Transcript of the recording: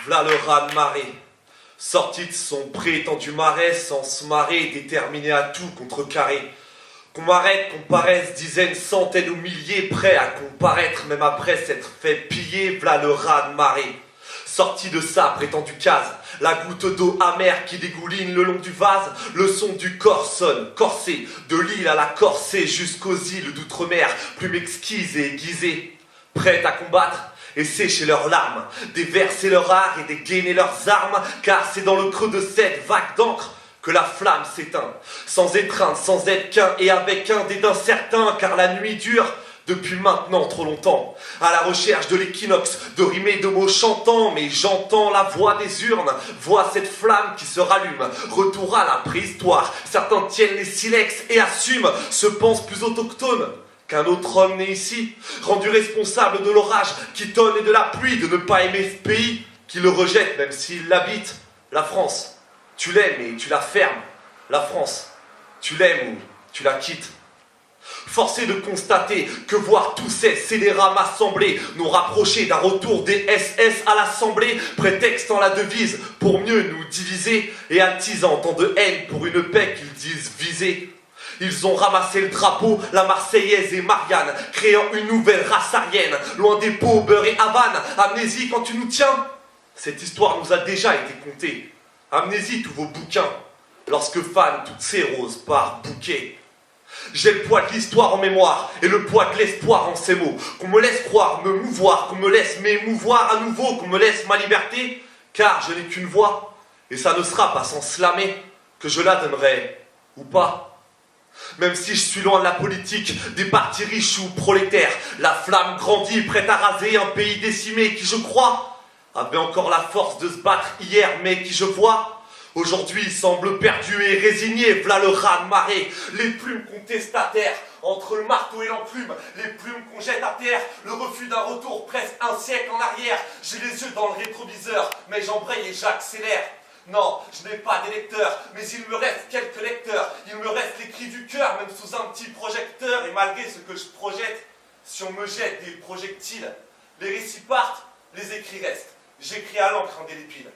V'là le raz-de-marée, sorti de son prétendu marais, sans se marrer, déterminé à tout contrecarrer. Qu'on m'arrête, qu'on paraisse dizaines, centaines ou milliers, prêts à comparaître, même après s'être fait piller, v'là le raz-de-marée. Sorti de sa prétendue case, la goutte d'eau amère qui dégouline le long du vase, le son du corps sonne, corsé, de l'île à la Corsée jusqu'aux îles d'outre-mer, plume exquise et aiguisée, prête à combattre et sécher leurs larmes, déverser leur art et dégainer leurs armes, car c'est dans le creux de cette vague d'encre que la flamme s'éteint, sans étreinte, sans être qu'un et avec un dédain certain, car la nuit dure depuis maintenant trop longtemps, à la recherche de l'équinoxe, de rimes et de mots chantants, mais j'entends la voix des urnes, vois cette flamme qui se rallume, retour à la préhistoire, certains tiennent les silex et assument, se pensent plus autochtones qu'un autre homme né ici, rendu responsable de l'orage qui tonne et de la pluie, de ne pas aimer ce pays, qui le rejette même s'il l'habite, la France, tu l'aimes et tu la fermes, la France, tu l'aimes ou tu la quittes. Forcé de constater que voir tous ces scélérats m'assembler nous rapprocher d'un retour des SS à l'Assemblée, prétextant la devise pour mieux nous diviser et attisant tant de haine pour une paix qu'ils disent viser. Ils ont ramassé le drapeau, la Marseillaise et Marianne, créant une nouvelle race aryenne, loin des pots, beurre et Havane. Amnésie quand tu nous tiens, cette histoire nous a déjà été contée. Amnésie tous vos bouquins, lorsque fanent toutes ces roses par bouquets. J'ai le poids de l'histoire en mémoire et le poids de l'espoir en ces mots. Qu'on me laisse croire, me mouvoir, qu'on me laisse m'émouvoir à nouveau, qu'on me laisse ma liberté, car je n'ai qu'une voix, et ça ne sera pas sans slammer que je la donnerai, ou pas. Même si je suis loin de la politique, des partis riches ou prolétaires, la flamme grandit, prête à raser un pays décimé qui, je crois, avait encore la force de se battre hier, mais qui, je vois, aujourd'hui semble perdu et résigné, v'là le raz-de-marée, les plumes contestataires, entre le marteau et l'enclume, les plumes qu'on jette à terre, le refus d'un retour presque un siècle en arrière, j'ai les yeux dans le rétroviseur, mais j'embraye et j'accélère. Non, je n'ai pas d'électeurs, mais il me reste quelques lecteurs, il me reste les cris du cœur, même sous un petit projecteur, et malgré ce que je projette, si on me jette des projectiles, les récits partent, les écrits restent, j'écris à l'encre indélébile.